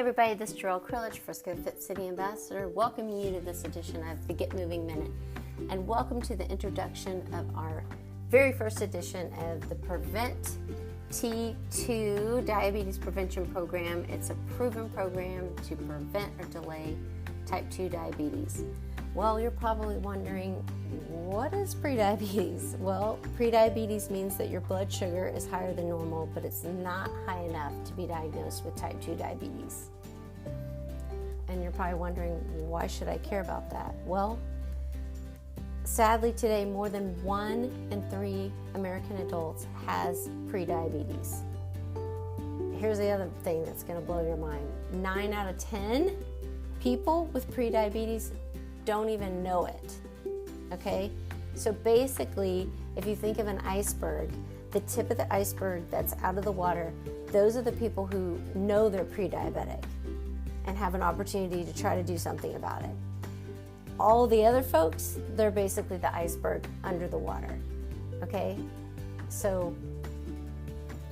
everybody, this is Jerelle Krillich, Frisco Fit City Ambassador, welcoming you to this edition of the Get Moving Minute, and welcome to the introduction of our very first edition of the Prevent T2 Diabetes Prevention Program. It's a proven program to prevent or delay type 2 diabetes. Well, you're probably wondering, what is prediabetes? Well, prediabetes means that your blood sugar is higher than normal, but it's not high enough to be diagnosed with type 2 diabetes. And you're probably wondering, why should I care about that? Well, sadly today, more than 1 in 3 American adults has prediabetes. Here's the other thing that's going to blow your mind. 9 out of 10 people with prediabetes don't even know it. Okay? So basically, if you think of an iceberg, the tip of the iceberg that's out of the water, those are the people who know they're pre-diabetic and have an opportunity to try to do something about it. All the other folks, they're basically the iceberg under the water. Okay? So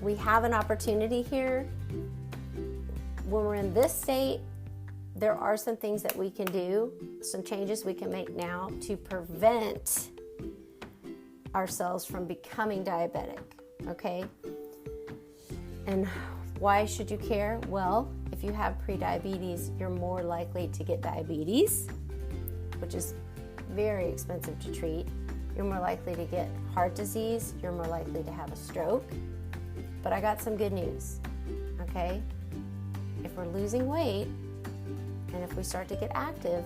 we have an opportunity here. When we're in this state, there are some things that we can do, some changes we can make now to prevent ourselves from becoming diabetic, okay? And why should you care? Well, if you have prediabetes, you're more likely to get diabetes, which is very expensive to treat. You're more likely to get heart disease. You're more likely to have a stroke. But I got some good news, okay? If we're losing weight, and if we start to get active,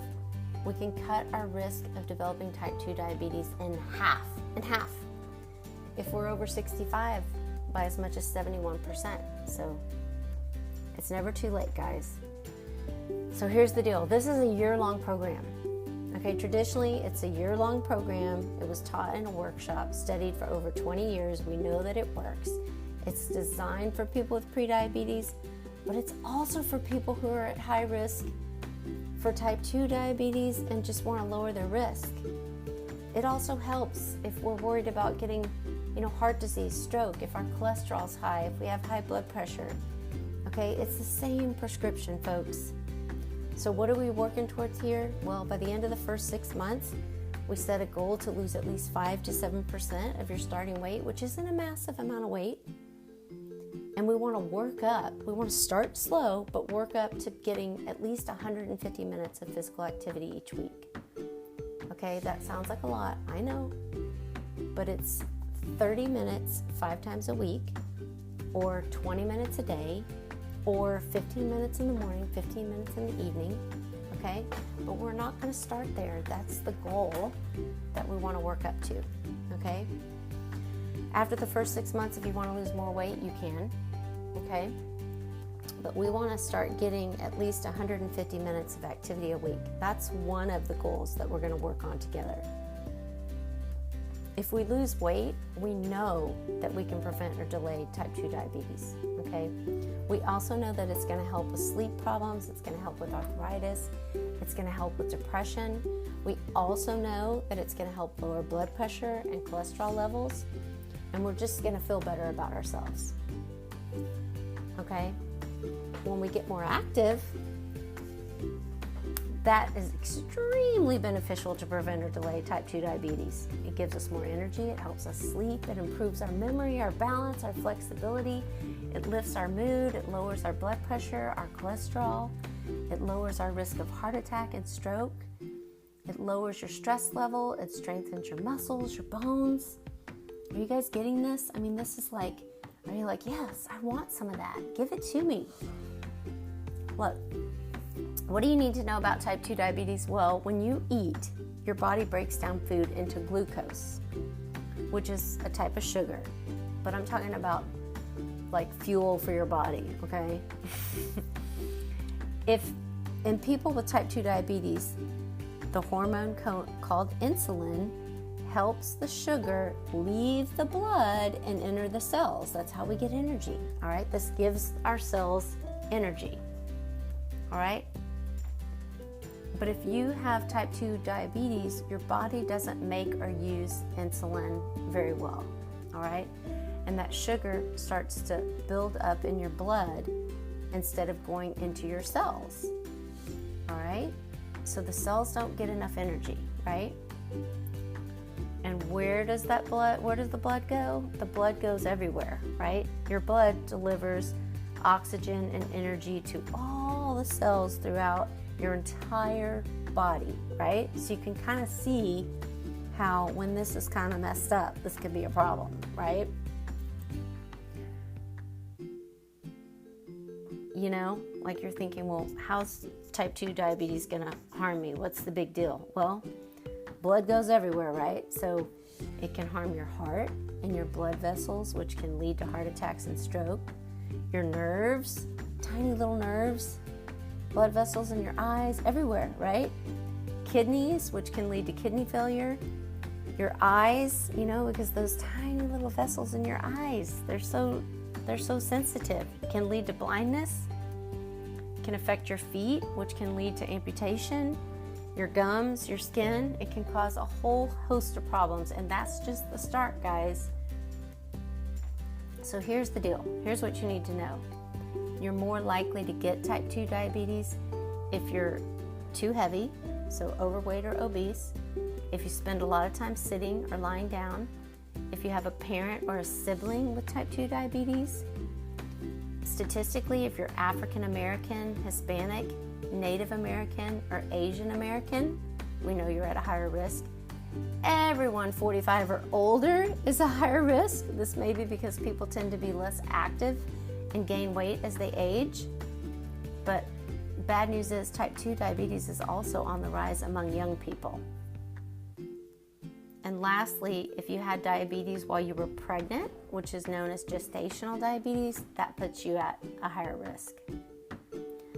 we can cut our risk of developing type 2 diabetes in half. If we're over 65, by as much as 71%. So it's never too late, guys. So here's the deal. This is a year-long program. Okay, traditionally, it's a year-long program. It was taught in a workshop, studied for over 20 years. We know that it works. It's designed for people with prediabetes, but it's also for people who are at high risk for type 2 diabetes and just want to lower their risk. It also helps if we're worried about getting, heart disease, stroke, if our cholesterol's high, if we have high blood pressure. Okay, it's the same prescription, folks. So what are we working towards here? Well, by the end of the first 6 months, we set a goal to lose at least 5 to 7% of your starting weight, which isn't a massive amount of weight. And we want to work up. We want to start slow, but work up to getting at least 150 minutes of physical activity each week. Okay, that sounds like a lot, I know. But it's 30 minutes 5 times a week, or 20 minutes a day, or 15 minutes in the morning, 15 minutes in the evening. Okay, but we're not going to start there. That's the goal that we want to work up to. Okay? After the first 6 months, if you want to lose more weight, you can, okay? But we want to start getting at least 150 minutes of activity a week. That's one of the goals that we're going to work on together. If we lose weight, we know that we can prevent or delay type 2 diabetes, okay? We also know that it's going to help with sleep problems. It's going to help with arthritis. It's going to help with depression. We also know that it's going to help lower blood pressure and cholesterol levels. And we're just going to feel better about ourselves. Okay? When we get more active, that is extremely beneficial to prevent or delay type 2 diabetes. It gives us more energy, it helps us sleep, it improves our memory, our balance, our flexibility, it lifts our mood, it lowers our blood pressure, our cholesterol, it lowers our risk of heart attack and stroke, it lowers your stress level, it strengthens your muscles, your bones. Are you guys getting this? I mean, this is like, are you like, yes, I want some of that. Give it to me. Look, what do you need to know about type 2 diabetes? Well, when you eat, your body breaks down food into glucose, which is a type of sugar. But I'm talking about like fuel for your body, okay? If in people with type 2 diabetes, the hormone called insulin helps the sugar leave the blood and enter the cells. That's how we get energy, all right? This gives our cells energy, all right? But if you have type 2 diabetes, your body doesn't make or use insulin very well, all right? And that sugar starts to build up in your blood instead of going into your cells. All right? So the cells don't get enough energy, right? And where does the blood go? The blood goes everywhere, right? Your blood delivers oxygen and energy to all the cells throughout your entire body, right? So you can kind of see how when this is kind of messed up, this could be a problem, right? You know, like you're thinking, well, how's type 2 diabetes gonna harm me? What's the big deal? Well, blood goes everywhere, right? So it can harm your heart and your blood vessels, which can lead to heart attacks and stroke. Your nerves, tiny little nerves, blood vessels in your eyes, everywhere, right? Kidneys, which can lead to kidney failure. Your eyes, you know, because those tiny little vessels in your eyes, they're so sensitive. It can lead to blindness. It can affect your feet, which can lead to amputation. Your gums, your skin, it can cause a whole host of problems, and that's just the start, guys. So here's the deal. Here's what you need to know. You're more likely to get type 2 diabetes if you're too heavy, so overweight or obese, if you spend a lot of time sitting or lying down, if you have a parent or a sibling with type 2 diabetes. Statistically, if you're African American, Hispanic, Native American, or Asian American, we know you're at a higher risk. Everyone 45 or older is a higher risk. This may be because people tend to be less active and gain weight as they age. But bad news is type 2 diabetes is also on the rise among young people. And lastly, if you had diabetes while you were pregnant, which is known as gestational diabetes, that puts you at a higher risk.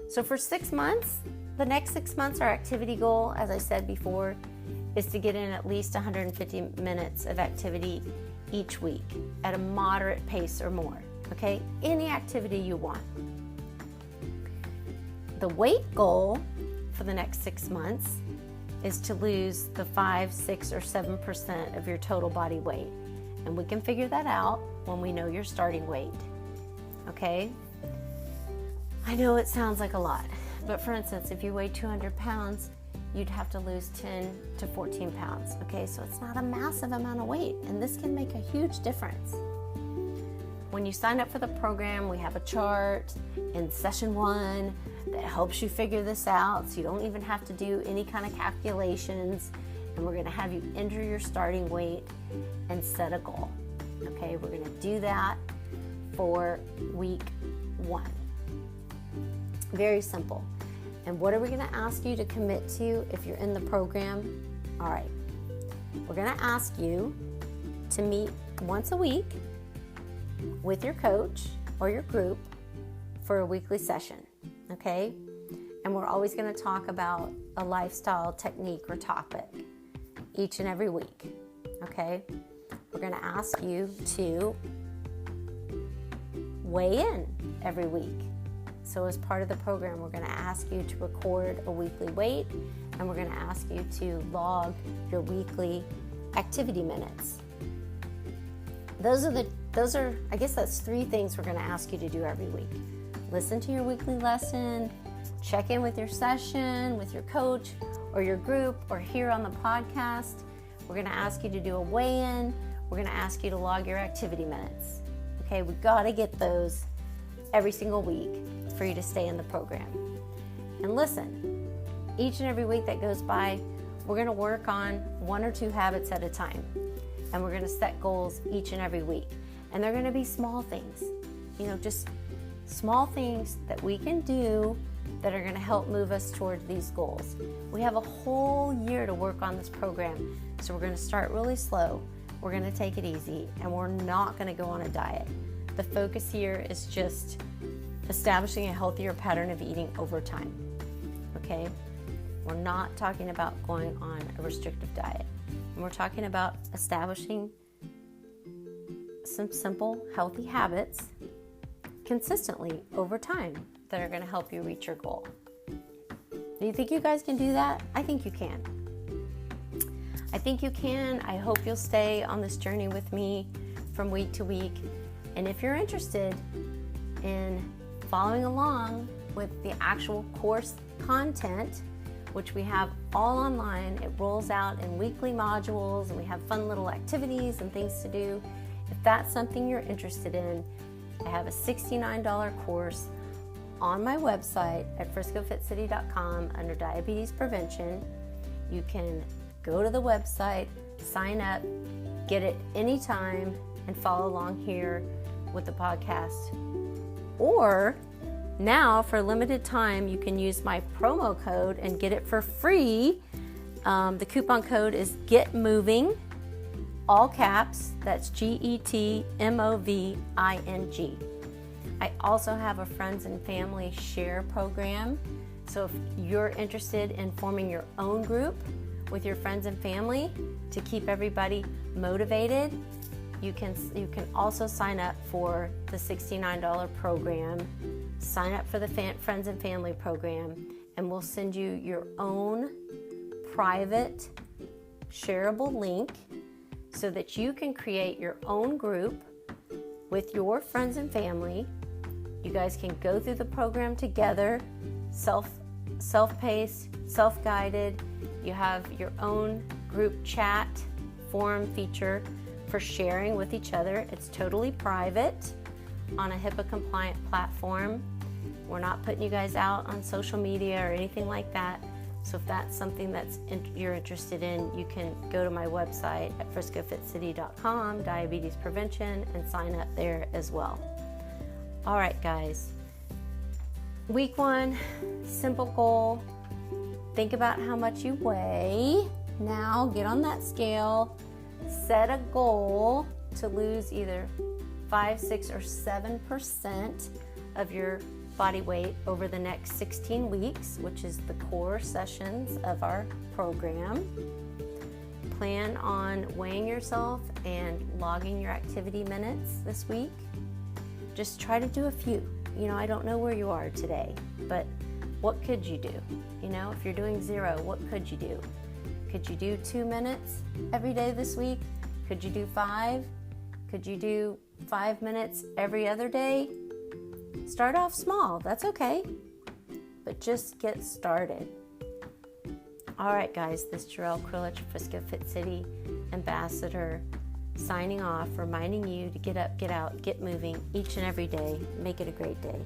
So for 6 months, the next 6 months, our activity goal, as I said before, is to get in at least 150 minutes of activity each week at a moderate pace or more, okay? Any activity you want. The weight goal for the next 6 months is to lose the 5, 6, or 7% of your total body weight. And we can figure that out when we know your starting weight, okay? I know it sounds like a lot, but for instance, if you weigh 200 pounds, you'd have to lose 10 to 14 pounds, okay? So it's not a massive amount of weight, and this can make a huge difference. When you sign up for the program, we have a chart in session 1 that helps you figure this out, so you don't even have to do any kind of calculations, and we're gonna have you enter your starting weight and set a goal, okay? We're gonna do that for week 1. Very simple. And what are we gonna ask you to commit to if you're in the program? All right, we're gonna ask you to meet once a week with your coach or your group for a weekly session, okay? And we're always gonna talk about a lifestyle technique or topic each and every week, okay? We're gonna ask you to weigh in every week. So as part of the program, we're gonna ask you to record a weekly weight, and we're gonna ask you to log your weekly activity minutes. Those are, I guess that's 3 things we're gonna ask you to do every week. Listen to your weekly lesson, check in with your session, with your coach or your group, or here on the podcast. We're gonna ask you to do a weigh-in. We're gonna ask you to log your activity minutes. Okay, we gotta get those every single week for you to stay in the program. And listen, each and every week that goes by, we're gonna work on 1 or 2 habits at a time. And we're gonna set goals each and every week. And they're gonna be small things, just small things that we can do that are gonna help move us towards these goals. We have a whole year to work on this program, so we're gonna start really slow. We're gonna take it easy, and we're not gonna go on a diet. The focus here is just establishing a healthier pattern of eating over time, okay? We're not talking about going on a restrictive diet. And we're talking about establishing some simple, healthy habits consistently over time that are gonna help you reach your goal. Do you think you guys can do that? I think you can. I think you can. I hope you'll stay on this journey with me from week to week. And if you're interested in following along with the actual course content, which we have all online. It rolls out in weekly modules, and we have fun little activities and things to do. If that's something you're interested in, I have a $69 course on my website at friscofitcity.com under diabetes prevention. You can go to the website, sign up, get it anytime, and follow along here with the podcast. Or now, for a limited time, you can use my promo code and get it for free. The coupon code is GETMOVING, all caps. That's GETMOVING. I also have a friends and family share program. So if you're interested in forming your own group with your friends and family to keep everybody motivated, you can also sign up for the $69 program. Sign up for the Friends and Family program, and we'll send you your own private shareable link so that you can create your own group with your friends and family. You guys can go through the program together, self-paced, self-guided. You have your own group chat forum feature for sharing with each other. It's totally private on a HIPAA-compliant platform. We're not putting you guys out on social media or anything like that. So if that's something you're interested in, you can go to my website at friscofitcity.com, diabetes prevention, and sign up there as well. All right, guys. Week 1, simple goal. Think about how much you weigh. Now get on that scale. Set a goal to lose either 5, 6, or 7% of your body weight over the next 16 weeks, which is the core sessions of our program. Plan on weighing yourself and logging your activity minutes this week. Just try to do a few. I don't know where you are today, but what could you do? If you're doing 0, what could you do? Could you do 2 minutes every day this week? Could you do 5? Could you do 5 minutes every other day? Start off small, that's okay, but just get started. All right, guys, this is Jarrell Krilich, Frisco Fit City Ambassador, signing off, reminding you to get up, get out, get moving each and every day. Make it a great day.